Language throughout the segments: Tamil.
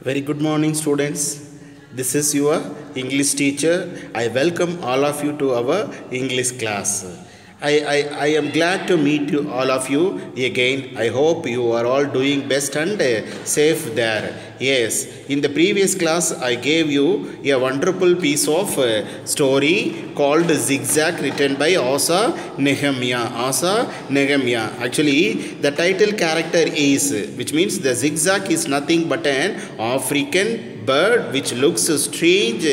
Very good morning, students. This is your English teacher. I welcome all of you to our English class. I am glad to meet you, all of you again. I hope you are all doing best and safe there. Yes, in the previous class I gave you a wonderful piece of story called Zigzag, written by Asa Nehemiah. Actually, the title character is, which means the zigzag is nothing but an African bird which looks strange,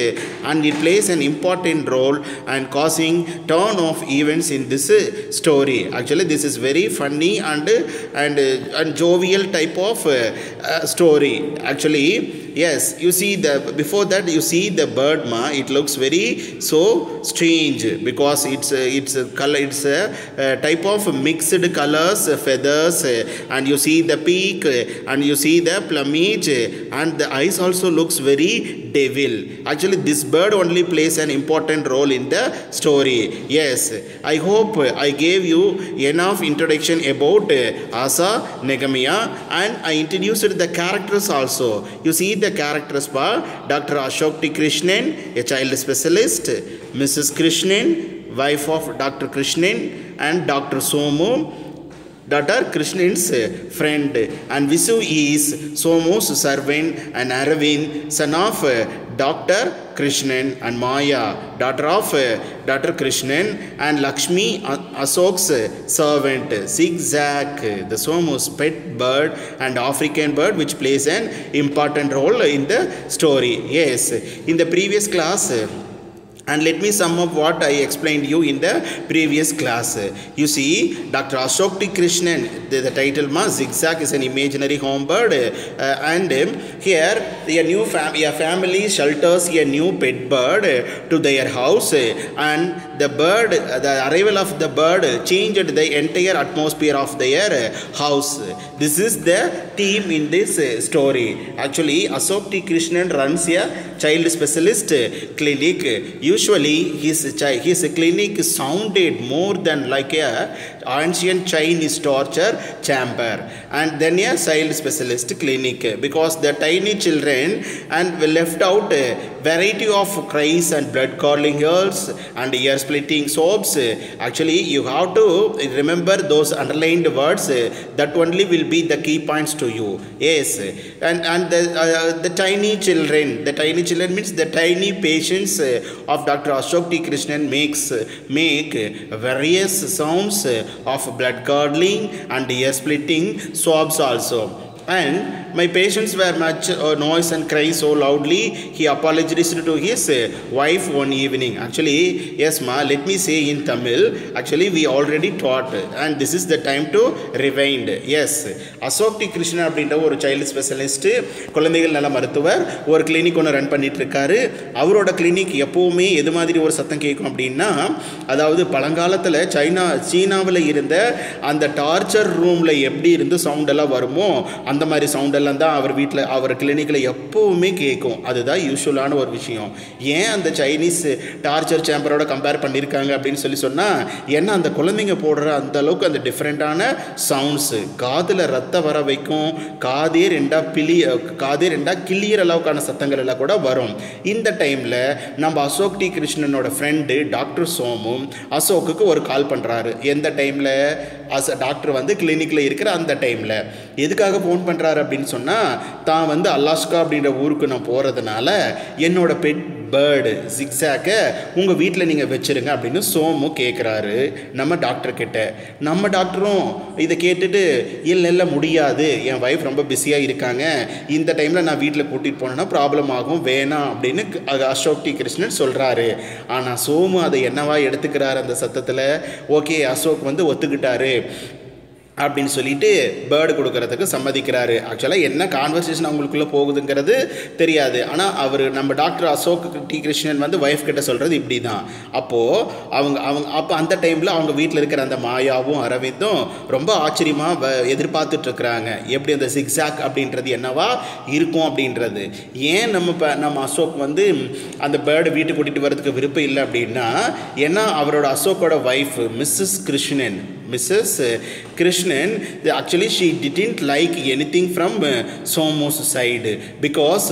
and it plays an important role and causing turn of events in this story. Actually, this is very funny and jovial type of story. Actually, yes, you see before that you see the bird it looks very so strange because it's a color, it's a type of mixed colors, feathers, and you see the beak, and you see the plumage, and the eyes also looks very devil. Actually, this bird only plays an important role in the story. Yes, I hope I gave you enough introduction about Asa Nehemiah, and I introduced the characters also. You see the characters by Dr. Ashok T. Krishnan, a child specialist, Mrs. Krishnan, wife of Dr. Krishnan, and Dr. Somu, Dr. Krishnan's friend, and Visu is Somu's servant, and Aravind, son of Dr. Krishnan, and Maya, daughter of Dr. Krishnan, and Lakshmi, Ashok's servant. Zigzag, the Somu's pet bird and African bird which plays an important role in the story. Yes, in the previous class, and let me sum up what I explained you in the previous class. You see, Dr. Ashok T. Krishnan, the title Zigzag is an imaginary home bird, and here a family shelters a new pet bird to their house, and the arrival of the bird changed the entire atmosphere of their house. This is the theme in this story. Actually, Ashok T. Krishnan runs a child specialist clinic. Usually, his clinic sounded more than like a ancient Chinese torture chamber, and then a child specialist clinic, because the tiny children and left out a variety of cries and blood curdling yells and ear splitting sobs. Actually, you have to remember those underlined words. That only will be the key points to you. Yes, and the tiny children means the tiny patients of Dr. Ashok T. Krishnan make various sounds of blood curdling and ear splitting sobs also. And my patients were much noise and cry so loudly, he apologized to his wife one evening. Actually, yes ma, let me say in Tamil, actually we already taught, and this is the time to rewind. Yes, Ashok T. Krishnan அப்படின்ற ஒரு child specialist, குழந்தைகள் நல மருத்துவர், ஒரு கிளினிக் ஒன்று ரன் பண்ணிட்டு இருக்காரு. அவரோட கிளினிக் எப்பவுமே எது மாதிரி ஒரு சத்தம் கேட்கும் அப்படின்னா, அதாவது பழங்காலத்தில் சீனாவில் இருந்த அந்த டார்ச்சர் ரூமில் எப்படி இருந்து சவுண்ட் எல்லாம் வருமோ அந்த மாதிரி சவுண்ட் எல்லாம் தான் அவர் கிளினிக்கில் எப்பவுமே கேட்கும். அதுதான் யூஸ்வலான ஒரு விஷயம். ஏன் அந்த சைனீஸ் டார்ச்சர் சேம்பரோட கம்பேர் பண்ணியிருக்காங்க அப்படின்னு சொன்னால், ஏன்னா அந்த குழந்தைங்க போடுற அந்த அளவுக்கு அந்த டிஃப்ரெண்ட்டான சவுண்ட்ஸு காதில் ரத்த வர வைக்கும், காதே ரெண்டா கிளியர் அளவுக்கான சத்தங்கள் எல்லாம் கூட வரும். இந்த டைமில் நம்ம அசோக் டி கிருஷ்ணனோட ஃப்ரெண்டு டாக்டர் சோமு அசோக்குக்கு ஒரு கால் பண்ணுறாரு. எந்த டைமில்? டாக்டர் வந்து கிளினிக்கில் இருக்கிற அந்த டைமில். எதுக்காக ஃபோன் பண்ணுறாரு அப்படின்னு சொன்னால், தான் வந்து அலாஸ்கா அப்படின்ற ஊருக்கு நான் போகிறதுனால என்னோட பெட் பேர்டு ஜிக்ஸாக்கை உங்கள் வீட்டில் நீங்கள் வச்சுருங்க அப்படின்னு சோமு கேட்குறாரு நம்ம டாக்டர்கிட்ட. நம்ம டாக்டரும் இதை கேட்டுட்டு இல்லை முடியாது, என் ஒய்ஃப் ரொம்ப பிஸியாக இருக்காங்க, இந்த டைமில் நான் வீட்டில் கூட்டிகிட்டு போனேன்னா ப்ராப்ளம் ஆகும், வேணாம் அப்படின்னு அசோக் டி கிருஷ்ணன் சொல்கிறாரு. ஆனால் சோமு அதை என்னவா எடுத்துக்கிறாரு அந்த சத்தத்தில். ஓகே, அசோக் வந்து ஒத்துக்கிட்டாரு அப்படின்னு சொல்லிட்டு பேர்டு கொடுக்கறதுக்கு சம்மதிக்கிறாரு. ஆக்சுவலாக என்ன கான்வர்சேஷன் அவங்களுக்குள்ளே போகுதுங்கிறது தெரியாது. ஆனால் நம்ம டாக்டர் அசோக் டி கிருஷ்ணன் வந்து ஒய்ஃப் கிட்ட சொல்கிறது இப்படி தான். அப்போது அப்போ அந்த டைமில் அவங்க வீட்டில் இருக்கிற அந்த மாயாவும் அரவிந்தும் ரொம்ப ஆச்சரியமாக எதிர்பார்த்துட்ருக்குறாங்க, எப்படி அந்த ஜிக்ஸாக் அப்படின்றது என்னவா இருக்கும் அப்படின்றது. ஏன் நம்ம அசோக் வந்து அந்த பேர்டு வீட்டுக்கு கூட்டிகிட்டு வரதுக்கு விருப்பம் இல்லை அப்படின்னா, ஏன்னா அவரோட அசோக்கோட wife Mrs Krishnan, actually she didn't like anything from Somu's side because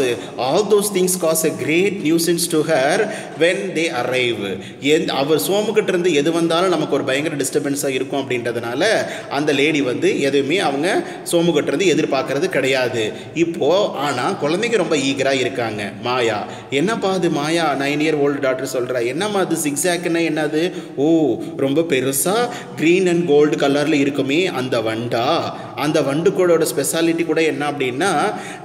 all those things cause a great nuisance to her when they arrive. அவர் சோமுக்கிட்ட இருந்து எது வந்தாலும் நமக்கு ஒரு பயங்கர டிஸ்டர்பன்ஸாக இருக்கும் அப்படின்றதுனால அந்த லேடி வந்து எதுவுமே அவங்க சோமுக்கிட்ட இருந்து எதிர்பார்க்கறது கிடையாது. இப்போது ஆனால் குழந்தைங்க ரொம்ப ஈகராக இருக்காங்க. மாயா, என்னப்பா அது மாயா 9 year old டாக்டர் சொல்கிறா, என்னம்மா அது ஜிக்ஸாக்னா என்னது? ஓ, ரொம்ப பெருசாக க்ரீன் அண்ட் கோல்டு கலரில் இருக்குமே அந்த வண்டா. அந்த வண்டுகளோட ஸ்பெஷாலிட்டி கூட என்ன அப்படின்னா,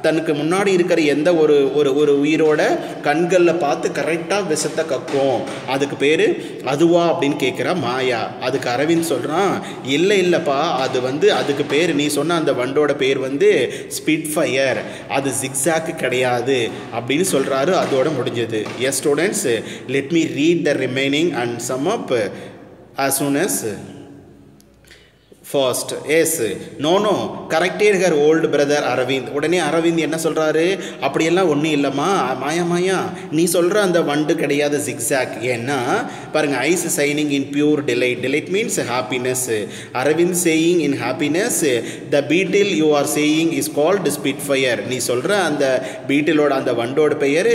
தனக்கு முன்னாடி இருக்கிற எந்த ஒரு ஒரு உயிரோட கண்களில் பார்த்து கரெக்டாக விஷத்தை கக்கும். அதுக்கு பேர் அதுவா அப்படின்னு கேட்குறா மாயா. அதுக்கு அரவிந்த் சொல்கிறான், இல்லைப்பா, அது வந்து அதுக்கு பேர் நீ சொன்ன அந்த வண்டோட பேர் வந்து ஸ்பிட்ஃபயர், அது ஜிக்ஸாக் கிடையாது அப்படின்னு சொல்கிறாரு. அதோட முடிஞ்சது. S students, let me read the remaining and some up as soon as first. Yes, no, corrected her old brother Aravind. உடனே அரவிந்த் என்ன சொல்கிறாரு, அப்படியெல்லாம் ஒன்றும் இல்லைம்மா மாயா, நீ சொல்கிற அந்த வண்டு கிடையாது ஜிக்ஸாக். ஏன்னா பாருங்க, eyes shining in pure delight means happiness. Aravind saying in happiness, the beetle you are saying is called Spitfire. நீ சொல்கிற அந்த பீட்டிலோட அந்த வண்டோட பெயர்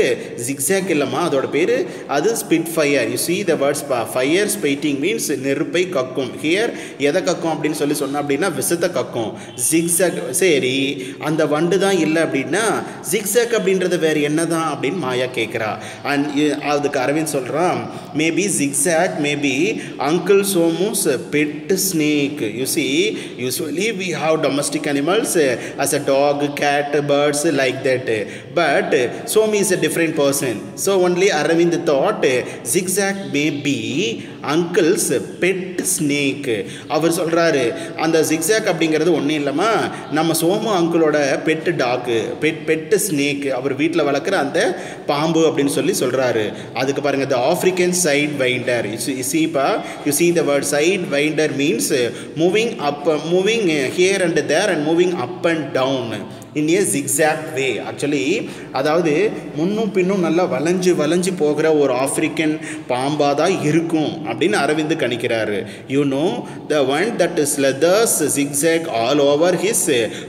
ஜிக்ஸாக் இல்லைம்மா, அதோட பேர் அது spitfire. You see the words fire spitting means நெருப்பை கக்கும். ஹியர் எதை கக்கும் அப்படின்னு சொன்ன அப்படின்னா விஷத்தை கக்கும். ஜிக்ஸாக், சரி அந்த வண்டு தான் இல்லை அப்படின்னா ஜிக்ஸாக் அப்படின்றது வேறு என்ன தான் அப்படின்னு மாயா கேட்குறா. அண்ட் அதுக்கு அரவிந்த் சொல்கிறான், maybe Zigzag maybe uncle Somu's pet snake. You see, usually we have domestic animals as a dog, cat, birds like that, but Somu is a different person. So only Aravind thought zigzag may be uncle's pet snake. அவர் சொல்கிறாரு, அந்த ஜிக்ஸாக் அப்படிங்கிறது ஒன்றும் இல்லைம்மா, நம்ம சோமு அங்கிளோட பெட்டு டாக்கு, பெட்டு ஸ்னேக், அவர் வீட்டில் வளர்க்குற அந்த பாம்பு அப்படின்னு சொல்கிறாரு. அதுக்கு பாருங்கள், the African sidewinder. You see the word side winder means moving here and there and moving up and down in a zigzag way. Actually அதாவது முன்னும் பின்னும் நல்லா வளைஞ்சு போகிற ஒரு ஆஃப்ரிக்கன் பாம்பாக தான் இருக்கும் அப்படின்னு அரவிந்த் கணிக்கிறாரு. You know the one that slithers zigzag all over his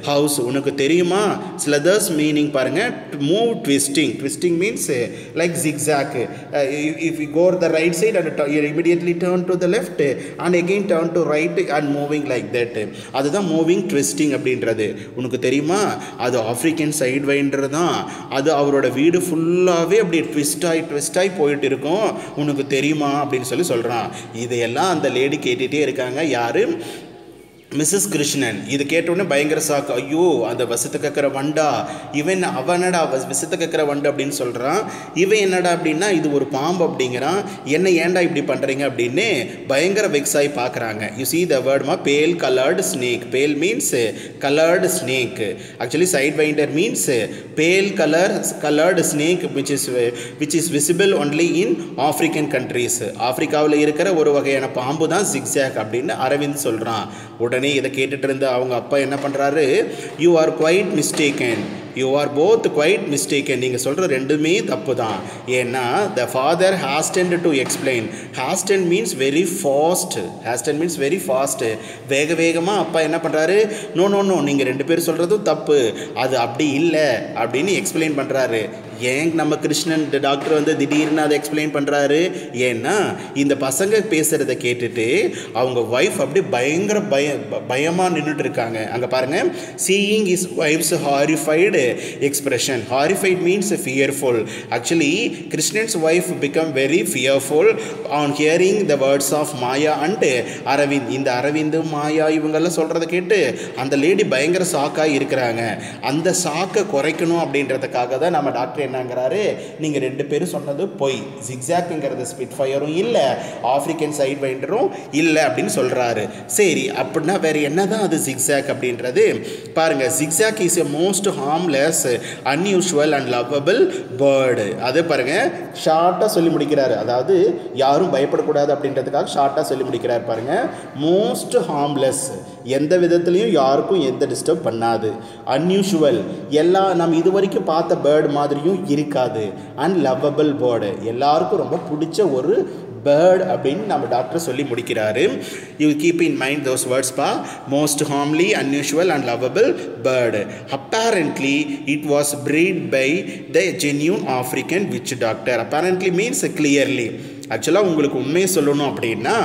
house. உனக்கு தெரியுமா ஸ்லெதர்ஸ் மீனிங் பாருங்க, move twisting means like zigzag. if you go to the right side and you immediately turn to the left and again turn to right and moving like that, அதுதான் மூவிங் ட்விஸ்டிங் அப்படின்றது. உனக்கு தெரியுமா அது ஆஃப்ரிக்கன் சைட் வைண்டர் தான். அது அவரோட வீடு ஃபுல்லாகவே அப்படி ட்விஸ்டாகி போயிட்டு இருக்கும். உனக்கு தெரியுமா அப்படின்னு சொல்கிறான். இதையெல்லாம் அந்த லேடி கேட்டுகிட்டே இருக்காங்க. யார்? மிஸ்ஸஸ் கிருஷ்ணன். இது கேட்டோடனே பயங்கர சாக்கு. ஐயோ, அந்த வசத்து கக்கிற வண்டா, அவனடா விசத்து கக்கிற வண்டு அப்படின்னு சொல்கிறான். இவன் என்னடா அப்படின்னா இது ஒரு பாம்பு அப்படிங்கிறான். என்ன ஏன்டா இப்படி பண்ணுறீங்க அப்படின்னு பயங்கர வெக்ஸ் ஆகி பார்க்குறாங்க. You see the word pale coloured snake. Pale means coloured snake. Actually sidewinder means pale coloured snake which is visible only in African countries. ஆப்பிரிக்காவில் இருக்கிற ஒரு வகையான பாம்பு தான் ஜிக்ஸாக் அப்படின்னு அரவிந்த் சொல்கிறான். உடனே இதை கேட்டுட்டு இருந்த அவங்க அப்பா என்ன பண்ணுறாரு, you are quite mistaken, you are both quite mistaken. நீங்கள் சொல்கிற ரெண்டுமே தப்பு தான். ஏன்னா the father hastened to explain. Hasten means very fast. வேகமாக அப்பா என்ன பண்ணுறாரு, நோ நீங்கள் ரெண்டு பேர் சொல்கிறதும் தப்பு, அது அப்படி இல்லை அப்படின்னு எக்ஸ்பிளைன் பண்ணுறாரு. ஏன் நம்ம கிருஷ்ணன் டாக்டர் வந்து திடீர்னு அதை எக்ஸ்பிளைன் பண்ணுறாரு? ஏன்னா இந்த பசங்க பேசுகிறத கேட்டுட்டு அவங்க ஒய்ஃப் அப்படி பயங்கர பயமாக நின்றுட்டு இருக்காங்க. அங்கே பாருங்கள், seeing his wife's horrified expression. Horrified means fearful. Actually Krishnan's wife become very fearful on hearing the words of Maya and Aravind. இந்த அரவிந்து மாயா இவங்கெல்லாம் சொல்கிறத கேட்டு அந்த லேடி பயங்கர ஷாக்காக இருக்கிறாங்க. அந்த ஷாக்கை குறைக்கணும் அப்படின்றதுக்காக தான் நம்ம டாக்டர் என்னங்கிறாரு, நீங்கள் ரெண்டு பேரும் சொன்னது பொய், ஜிக்ஸாக்ங்கிறது ஸ்பிட்ஃபயரும் இல்லை, ஆஃப்ரிக்கன் சைட் வைண்டரும் இல்லை அப்படின்னு சொல்கிறாரு. சரி, அப்படின்னா வேறு என்ன தான் அது ஜிக்ஸாக் அப்படின்றது பாருங்கள். Zigzag is a most harmless unusual and lovable bird. அது பாருங்கள், ஷார்ட்டாக சொல்லி முடிக்கிறாரு. அதாவது யாரும் பயப்படக்கூடாது அப்படின்றதுக்காக ஷார்ட்டாக சொல்லி முடிக்கிறார் பாருங்கள். மோஸ்ட் ஹார்ம்லெஸ், எந்த விதத்துலையும் யாருக்கும் எந்த டிஸ்டர்ப் பண்ணாது. அன்யூஷுவல், நம்ம இது வரைக்கும் பார்த்த பேர்டு மாதிரியும் இருக்காது. அண்ட் லவ்வபிள் பேர்டு, எல்லாருக்கும் ரொம்ப பிடிச்ச ஒரு பேர்ட் அப்படின்னு நம்ம டாக்டர் சொல்லி முடிக்கிறாரு. You keep in mind those words பா. Most harmless, unusual and lovable bird. Apparently it was breed by the genuine African witch doctor. Apparently means clearly. ஆக்சுவலாக உங்களுக்கு உண்மையை சொல்லணும் அப்படின்னா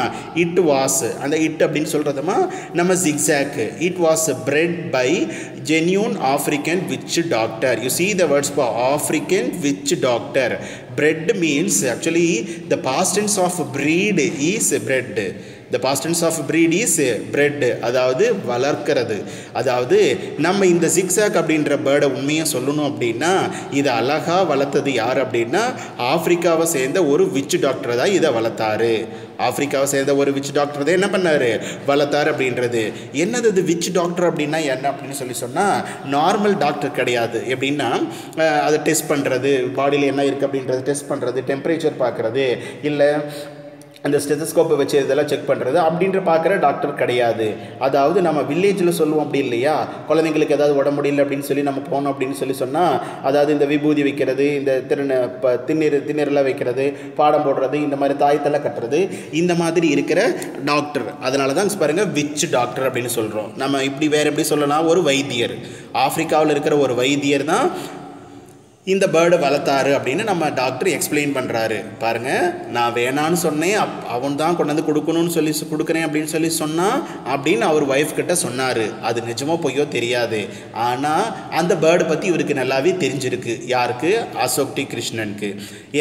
இட் வாஸ், அந்த இட் அப்படின்னு சொல்கிறதுமா நம்ம Zigzag. It was bred by genuine African witch doctor. You see the words for African witch doctor. Bread means actually the past tense of breed is bread. The past tense of breed is bread. அதாவது வளர்க்கிறது. அதாவது நம்ம இந்த ஜிக்ஸாக் அப்படின்ற பேர்டை உண்மையாக சொல்லணும் அப்படின்னா இதை அழகாக வளர்த்தது யார் அப்படின்னா ஆப்பிரிக்காவை சேர்ந்த ஒரு விச் டாக்டர் தான் இதை வளர்த்தாரு. ஆப்பிரிக்காவை சேர்ந்த ஒரு விச் டாக்டர் தான் என்ன பண்ணார், வளர்த்தார் அப்படின்றது. என்னது இது விச் டாக்டர் அப்படின்னா என்ன அப்படின்னு சொன்னால் நார்மல் டாக்டர் கிடையாது. எப்படின்னா அதை டெஸ்ட் பண்ணுறது, பாடியில் என்ன இருக்குது அப்படின்றது டெஸ்ட் பண்ணுறது, டெம்பரேச்சர் பார்க்குறது, இல்லை அந்த ஸ்டெத்தஸ்கோப்பை வச்சு இதெல்லாம் செக் பண்ணுறது அப்படின்ற பார்க்குற டாக்டர் கிடையாது. அதாவது நம்ம வில்லேஜில் சொல்லுவோம் அப்படி இல்லையா, குழந்தைங்களுக்கு ஏதாவது உடம்பு முடியல அப்படின்னு சொல்லி நம்ம போனோம் அப்படின்னு சொன்னால் அதாவது இந்த விபூதி வைக்கிறது, இந்த திண்ணீரெல்லாம் வைக்கிறது, பாடம் போடுறது, இந்த மாதிரி தாயத்தெல்லாம் கட்டுறது, இந்த மாதிரி இருக்கிற டாக்டர். அதனால தான் பாருங்கள் விச் டாக்டர் அப்படின்னு சொல்கிறோம். நம்ம இப்படி வேறு எப்படி சொல்லலாம், ஒரு வைத்தியர். ஆப்பிரிக்காவில் இருக்கிற ஒரு வைத்தியர் தான் இந்த பேர்டை வளர்த்தாரு அப்படின்னு நம்ம டாக்டர் எக்ஸ்பிளைன் பண்ணுறாரு. பாருங்கள், நான் வேணான்னு சொன்னேன், அவன் தான் கொண்டு வந்து கொடுக்கணும்னு சொல்லி கொடுக்குறேன் அப்படின்னு சொல்லி சொன்னான் அப்படின்னு அவர் ஒய்ஃப் கிட்ட சொன்னார். அது நிஜமோ பொய்யோ தெரியாது, ஆனால் அந்த பேர்டை பற்றி இவருக்கு நல்லாவே தெரிஞ்சிருக்கு. யாருக்கு, அசோக் டி கிருஷ்ணனுக்கு.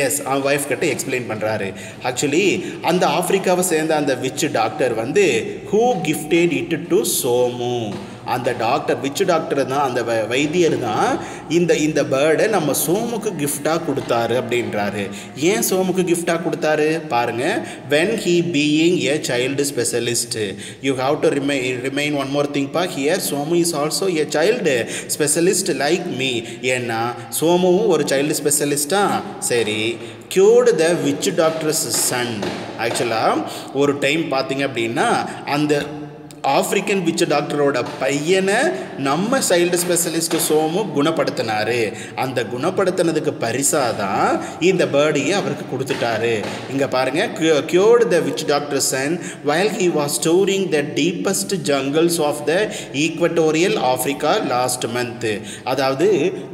எஸ், அவன் ஒய்ஃப் கிட்ட எக்ஸ்பிளைன் பண்ணுறாரு. ஆக்சுவலி அந்த ஆப்பிரிக்காவை சேர்ந்த அந்த விச் டாக்டர் வந்து who gifted it to Somu. அந்த டாக்டர் விச் டாக்டர் தான், அந்த வைத்தியர் தான் இந்த பேர்டை நம்ம சோமுக்கு கிஃப்டாக கொடுத்தாரு அப்படின்றாரு. ஏன் சோமுக்கு கிஃப்டாக கொடுத்தாரு பாருங்கள். When he being a child specialist, you have to remain one more thing பா here. Somu is also a child specialist like me. ஏன்னா சோமுவும் ஒரு சைல்டு ஸ்பெஷலிஸ்டா. சரி, cured the witch doctor's son. ஆக்சுவலாக ஒரு டைம் பார்த்தீங்க அப்படின்னா அந்த ஆப்பிரிக்கன் விச் டாக்டரோட பையனை நம்ம சைல்டு ஸ்பெஷலிஸ்ட் சோமு குணப்படுத்தினார். அந்த குணப்படுத்தினதுக்கு பரிசாக தான் இந்த பேர்டையை அவருக்கு கொடுத்துட்டாரு. இங்கே பாருங்கள், cured the witch doctor's son while he was touring the deepest jungles of the equatorial Africa last month. அதாவது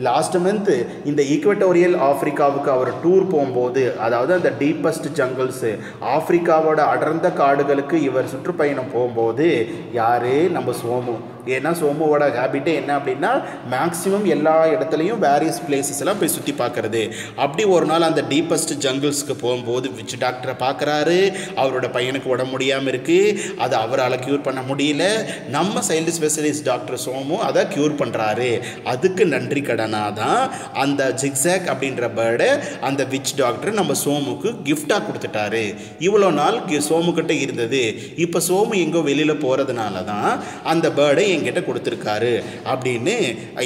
லாஸ்ட் மந்த் இந்த ஈக்வட்டோரியல் ஆப்பிரிக்காவுக்கு அவர் டூர் போகும்போது, அதாவது அந்த டீப்பஸ்ட் ஜங்கிள்ஸு ஆப்பிரிக்காவோட அடர்ந்த காடுகளுக்கு இவர் சுற்றுப்பயணம் போகும்போது யாரு, நம்ம சோமு. ஏன்னா சோமுவோட ஹேபிட்டே என்ன அப்படின்னா மேக்ஸிமம் எல்லா இடத்துலையும் வேரியஸ் பிளேசஸ் எல்லாம் போய் சுற்றி பார்க்குறது. அப்படி ஒரு நாள் அந்த டீப்பஸ்ட் ஜங்கிள்ஸ்க்கு போகும்போது விச் டாக்டரை பார்க்குறாரு. அவரோட பையனுக்கு உடம்பு முடியாமல் இருக்குது, அதை அவரால் க்யூர் பண்ண முடியல. நம்ம சைல்டு ஸ்பெஷலிஸ்ட் டாக்டர் சோமு அதை க்யூர் பண்ணுறாரு. அதுக்கு நன்றி கடனாக தான் அந்த ஜிக்ஸாக் அப்படின்ற பேர்டை அந்த விச் டாக்டர் நம்ம சோமுக்கு கிஃப்டாக கொடுத்துட்டாரு. இவ்வளோ நாள் சோமுக்கிட்ட இருந்தது, இப்போ சோமு எங்கோ வெளியில் போகிறதுனால தான் அந்த பேர்டை என்கிட்ட கொடுத்துருக்காரு அப்படின்னு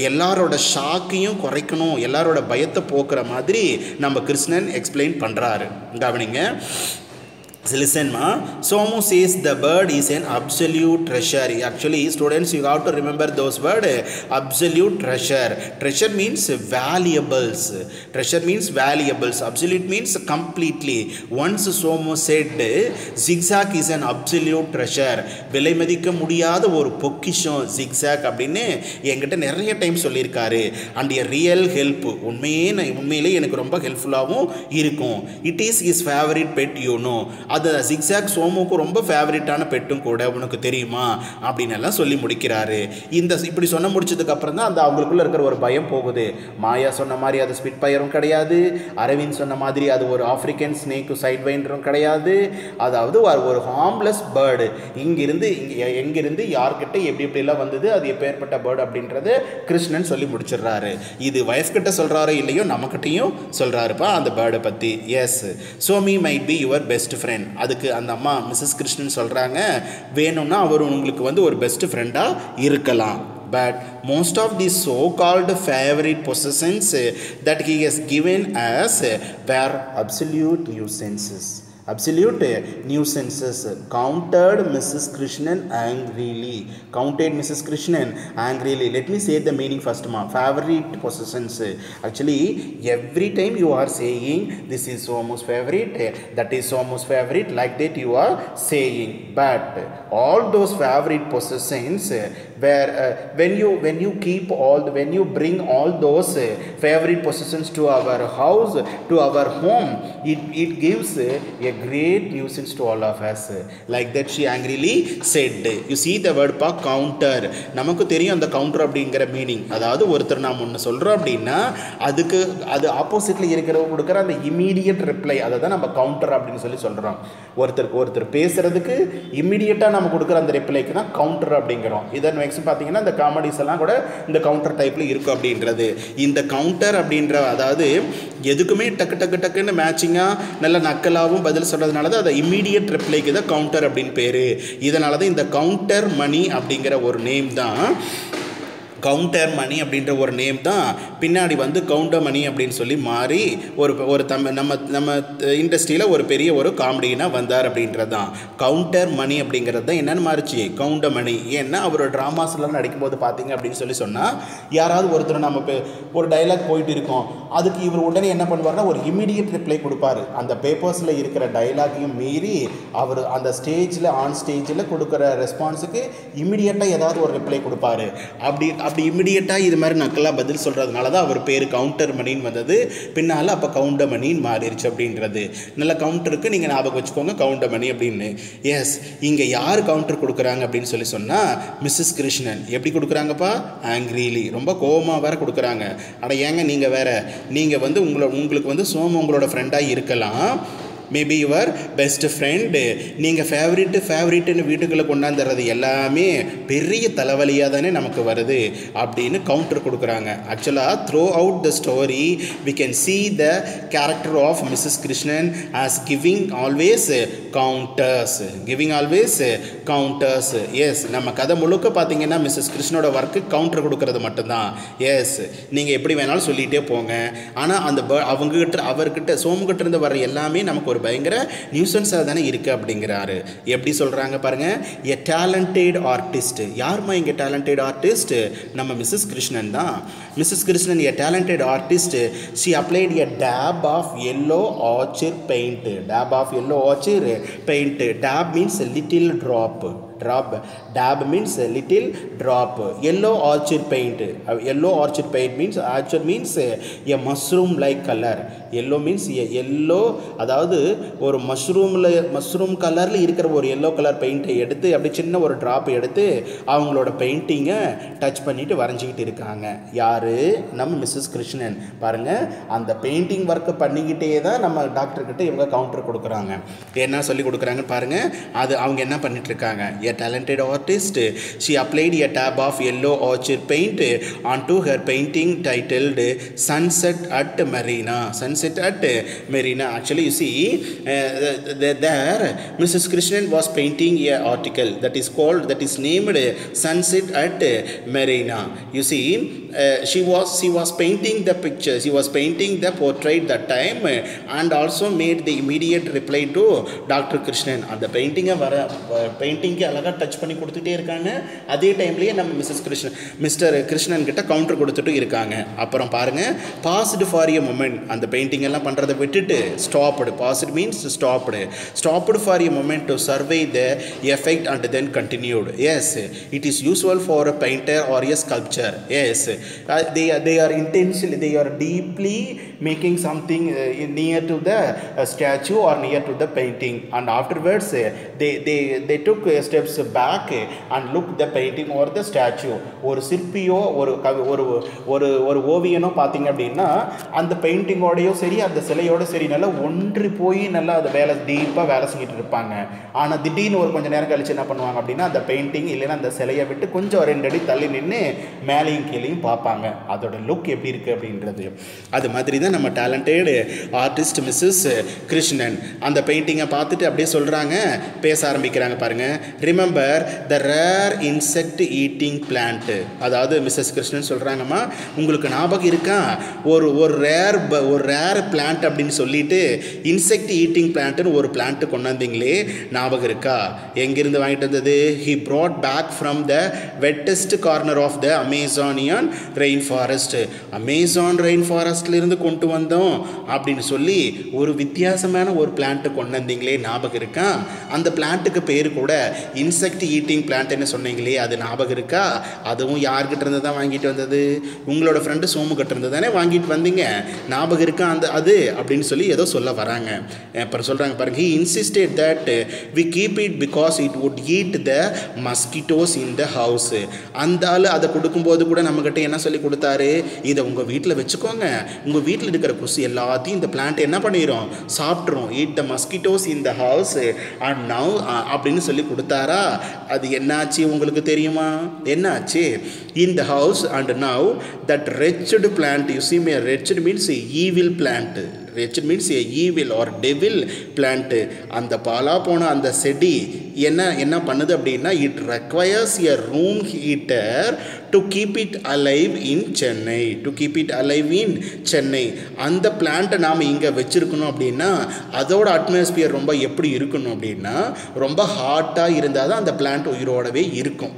எல்லாரோட ஷாக்கையும் குறைக்கணும், எல்லாரோட பயத்தை போக்குற மாதிரி நம்ம கிருஷ்ணன் எக்ஸ்பிளைன் பண்ணுறாரு. கவனிங்க. Listen ma. Somu says the bird is an absolute treasure. Actually students, you have to remember those words, absolute treasure. Treasure means valuables. Treasure means valuables. Absolute means completely. Once Somu said zigzag is an absolute treasure. விலை மதிக்க முடியாத ஒரு பொக்கிஷம் zigzag அப்படின்னு என்கிட்ட நிறைய டைம் சொல்லியிருக்காரு. அண்ட் a real help, உண்மையிலே எனக்கு ரொம்ப ஹெல்ப்ஃபுல்லாகவும் இருக்கும். It is his favorite pet, you know. அது ஜிக்ஸாக் சோமுக்கு ரொம்ப ஃபேவரட்டான பெட்டும் கூட, உனக்கு தெரியுமா அப்படின்னு எல்லாம் சொல்லி முடிக்கிறாரு. இப்படி சொன்ன முடிச்சதுக்கு அப்புறம் தான் அந்த அவங்களுக்குள்ள இருக்கிற ஒரு பயம் போகுது. மாயா சொன்ன மாதிரி அது ஸ்பிட் பயரும் கிடையாது, அரவிந்த் சொன்ன மாதிரி அது ஒரு ஆப்பிரிக்கன் ஸ்னேக்கு சைட் வைண்டரும் கிடையாது. அதாவது ஒரு ஹார்ம்லெஸ் பேர்டு. எங்கிருந்து யார்கிட்ட எப்படிலாம் வந்தது, அது எப்பேற்பட்ட பேர்டு அப்படின்றது கிருஷ்ணன் சொல்லி முடிச்சிடுறாரு. இது வைஃப் கிட்ட சொல்கிறாரோ இல்லையோ நம்மக்கிட்டையும் சொல்கிறாருப்பா அந்த பேர்டை பற்றி. Yes, Somu might be your best friend. அதுக்கு அந்த அம்மா மிஸ்ஸஸ் கிருஷ்ணன் சொல்கிறாங்க, வேணும்னா அவர் உங்களுக்கு ஒரு பெஸ்ட் ஃப்ரெண்டாக இருக்கலாம். But most of these so-called favorite possessions that he has given us were absolute nuisances. Absolute nuisances. Counted Mrs. Krishnan angrily. Counted Mrs. Krishnan angrily. Let me say the meaning first, ma. Favorite possessions. Actually, every time you are saying this is Somu's favorite, that is Somu's favorite, like that you are saying. But all those favorite possessions, where when you keep when you bring all those favorite possessions to our house, to our home, it gives a great nuisance to all of us. Like that she angrily said. You see the word pa counter. நமக்கு தெரியும் அந்த கவுண்டர் அப்படிங்கிற மீனிங். அதாவது ஒருத்தர் நாம் ஒன்று சொல்கிறோம் அப்படின்னா அதுக்கு அது ஆப்போசிட்டில் இருக்கிறவங்க கொடுக்குற அந்த இமீடியட் ரிப்ளை, அதை தான் நம்ம கவுண்டர் அப்படின்னு சொல்லி சொல்கிறோம். ஒருத்தர் பேசுகிறதுக்கு இமீடியட்டாக நம்ம கொடுக்குற அந்த ரிப்ளைக்கு தான் கவுண்டர் அப்படிங்கிறோம். இதன் மேக்ஸிமம் பார்த்தீங்கன்னா இந்த காமெடிஸ் எல்லாம் கூட இந்த கவுண்டர் டைப்பில் இருக்கும் அப்படின்றது. இந்த கவுண்டர் அப்படின்ற அதாவது எதுக்குமே டக்குன்னு மேட்சிங்காக நல்ல நக்கலாகவும் பதில் சொல்கிறதுனால தான் அதை இமீடியட் ரிப்ளைக்கு தான் கவுண்டர் அப்படின்னு பேர். இதனால தான் இந்த கவுண்டர் மணி அப்படிங்கிற ஒரு நேம் தான், கவுண்டர் மணி அப்படின்ற ஒரு நேம் தான் பின்னாடி வந்து கவுண்டர் மணி அப்படின்னு சொல்லி மாறி ஒரு நம்ம இண்டஸ்ட்ரியில் ஒரு பெரிய ஒரு காமெடினா வந்தார் அப்படின்றது தான். கவுண்டர் மணி அப்படிங்கிறது தான் என்னென்னு மாறிச்சு, கவுண்டர் மணி. ஏன்னா அவர் ட்ராமாஸ்லாம் நடிக்கும்போது பார்த்தீங்க அப்படின்னு சொல்லி சொன்னால், யாராவது ஒருத்தர் நம்ம ஒரு டைலாக் போயிட்டு இருக்கோம், அதுக்கு இவர் உடனே என்ன பண்ணுவார்னா ஒரு இமீடியட் ரிப்ளை கொடுப்பார். அந்த பேப்பர்ஸில் இருக்கிற டைலாக்கையும் மீறி அவர் அந்த ஆன் ஸ்டேஜில் கொடுக்குற ரெஸ்பான்ஸுக்கு இமீடியட்டாக ஏதாவது ஒரு ரிப்ளை கொடுப்பாரு. அப்படி இமிடியேட்டாக இது மாதிரி நக்கலாக பதில் சொல்கிறதுனால தான் அவர் பேர் கவுண்டர் மணின்னு வந்தது. பின்னால் அப்போ கவுண்டர் மணின்னு மாறிடுச்சு அப்படின்றது. நல்ல கவுண்டருக்கு நீங்கள் ஞாபகம் வச்சுக்கோங்க, கவுண்டர் மணி அப்படின்னு. எஸ், இங்கே யார் கவுண்டர் கொடுக்குறாங்க அப்படின்னு சொல்லி சொன்னால் மிஸ்ஸஸ் கிருஷ்ணன். எப்படி கொடுக்குறாங்கப்பா, ஆங்க்ரிலி, ரொம்ப கோபமாக வேறு கொடுக்குறாங்க. அட ஏங்க நீங்கள் வேறு, நீங்கள் வந்து உங்களுக்கு வந்து சோமு உங்களோட ஃப்ரெண்டாக இருக்கலாம், மேபி யுவர் பெஸ்ட் ஃப்ரெண்டு, நீங்கள் ஃபேவரிட்டுன்னு வீட்டுக்குள்ளே கொண்டாந்துறது எல்லாமே பெரிய தலைவலியாக தானே நமக்கு வருது அப்படின்னு கவுண்டர் கொடுக்குறாங்க. ஆக்சுவலாக throughout the story we can see the character of Mrs. Krishnan as giving always counters. Yes, நம்ம கதை முழுக்க பார்த்தீங்கன்னா மிஸ்ஸஸ் கிருஷ்ணனோட ஒர்க்கு கவுண்டர் கொடுக்கறது மட்டும்தான். எஸ், நீங்கள் எப்படி வேணாலும் சொல்லிகிட்டே போங்க, ஆனால் அந்த அவர்கிட்ட சோமுகிட்ட இருந்து வர எல்லாமே நமக்கு ஒரு பயங்கர நியூசன்ஸாக தானே இருக்குது அப்படிங்கிறாரு. எப்படி சொல்கிறாங்க பாருங்கள், எ டேலண்டட் ஆர்டிஸ்ட். யாருமா இங்கே டேலண்டட் ஆர்டிஸ்ட்? நம்ம மிஸ்ஸஸ் கிருஷ்ணன் தான். Mrs Krishnan a talented artist. She applied a dab of yellow orchid paint. Dab means little drop. Dab means a little drop. Yellow orchid paint means a mushroom like color. Yellow means yellow, அதாவது ஒரு மஷ்ரூம் கலரில் இருக்கிற ஒரு எல்லோ கலர் பெயிண்ட்டை எடுத்து அப்படி சின்ன ஒரு ட்ராப் எடுத்து அவங்களோட பெயிண்டிங்கை டச் பண்ணிட்டு வரைஞ்சிக்கிட்டு இருக்காங்க. யார்? நம்ம மிஸ்ஸஸ் கிருஷ்ணன். பாருங்கள், அந்த பெயிண்டிங் ஒர்க்கை பண்ணிக்கிட்டே தான் நம்ம டாக்டர்கிட்ட இவங்க கவுண்டர் கொடுக்குறாங்க. என்ன சொல்லி கொடுக்குறாங்கன்னு பாருங்கள். அது அவங்க என்ன பண்ணிட்டு இருக்காங்க, a talented artist, she applied a tab of yellow orchid paint onto her painting titled Sunset at Marina. Actually, you see, there Mrs. Krishnan was painting a article that is named Sunset at Marina. You see, she was painting the picture, she was painting the portrait that time, and also made the immediate reply to Dr. Krishnan. அந்த பெயிண்டிங்கை அழகாக டச் பண்ணி கொடுத்துட்டே இருக்காங்க. அதே டைம்லேயே நம்ம மிஸ்டர் கிருஷ்ணன் கிட்ட கவுண்டர் கொடுத்துட்டு இருக்காங்க. அப்புறம் பாருங்கள், பாஸ்டு ஃபார் எ மொமெண்ட். அந்த பெயிண்டிங் எல்லாம் பண்ணுறதை விட்டுட்டு stopped. Paused means stopped for a moment to survey the effect and then continued. Yes, it is usual for a painter or a sculpture. Yes, they are intentionally, they are deeply making something near to the statue or near to the painting, and afterwards they took steps back and looked the painting or the statue. ஒரு சிற்பியோ ஒரு ஓவியனோ பார்த்தீங்க அப்படின்னா அந்த பெயிண்டிங்கோடையோ சரி அந்த சிலையோட சரி நல்லா ஒன்று போய் நல்லா அதை டீப்பாக வேலை செஞ்சுட்டு இருப்பாங்க. ஆனால் திடீர்னு ஒரு கொஞ்சம் நேரம் கழிச்சு என்ன பண்ணுவாங்க அப்படின்னா அந்த பெயிண்டிங் இல்லைன்னா அந்த சிலையை விட்டு கொஞ்சம் 2 அடி தள்ளி நின்று மேலேயும் கீழேயும் பார்ப்பாங்க. அதோட லுக் எப்படி இருக்குது அப்படின்றது. அது மாதிரி தான் நம்ம டேலண்டட் ஆர்டிஸ்ட் மிஸ்ஸஸ் கிருஷ்ணன் அந்த பெயிண்டிங்கை பார்த்துட்டு அப்படியே சொல்கிறாங்க, பேச ஆரம்பிக்கிறாங்க. பாருங்கள், remember the rare insect eating plant. அதாவது மிஸ்ஸஸ் கிருஷ்ணன் சொல்கிறாங்கம்மா, உங்களுக்கு ஞாபகம் இருக்கா ஒரு ரேர் பிளான்ட் அப்படின்னு சொல்லிட்டு இன்செக்ட் ஈட்டிங் பிளான்ட்னு ஒரு பிளான்ட் கொண்டு வந்தீங்களே, ஞாபகம் இருக்கா? எங்கிருந்து வாங்கிட்டு வந்தது? he brought back from the wettest corner of the Amazonian rainforest. Amazon rain ஃபாரஸ்ட்லேருந்து கொண்டு வந்தோம் அப்படின்னு சொல்லி ஒரு வித்தியாசமான ஒரு பிளான்ட்டு கொண்டு வந்தீங்களே, ஞாபகம் இருக்கா? அந்த பிளான்ட்டுக்கு பேர் கூட இன்செக்ட் ஈட்டிங் பிளான்ட்னு சொன்னீங்களே, அது ஞாபகம் இருக்கா? அதுவும் யார்கிட்ட இருந்து தான் வாங்கிட்டு வந்தது? உங்களோட ஃப்ரெண்டு சோமு கிட்ட இருந்து தானே வாங்கிட்டு வந்தீங்க, ஞாபகம் இருக்கா? அது அப்படின்னு சொல்லி ஏதோ சொல்ல வராங்க. அப்புறம் சொல்கிறாங்க பாருங்க, he insisted that we keep it because it would eat the mosquitoes in the house. அந்த ஆள் அதை கொடுக்கும்போது கூட நம்மக்கிட்ட என்ன சொல்லி கொடுத்தாரு? இதை உங்கள் வீட்டில் வச்சுக்கோங்க, உங்கள் வீட்டில் இருக்கிற கொசு எல்லாத்தையும் இந்த பிளான்ட் என்ன பண்ணிடும்? சாப்பிட்றோம். eat the mosquitoes in the house and now அப்படின்னு சொல்லி கொடுத்தாரா? அது என்னாச்சு உங்களுக்கு தெரியுமா? என்னாச்சு? in the house and now that wretched plant, you see me, wretched means evil plant, wretched means a evil or devil plant. அந்த பாலா போன அந்த செடி என்ன பண்ணுது அப்படின்னா, it requires a room heater to keep it alive in Chennai, to keep it alive in Chennai. அந்த பிளான்ட்டை நாம் இங்கே வச்சுருக்கணும் அப்படின்னா அதோட அட்மாஸ்பியர் ரொம்ப எப்படி இருக்கணும் அப்படின்னா, ரொம்ப ஹாட்டாக இருந்தால் தான் அந்த பிளான்ட் உயிரோடவே இருக்கும்.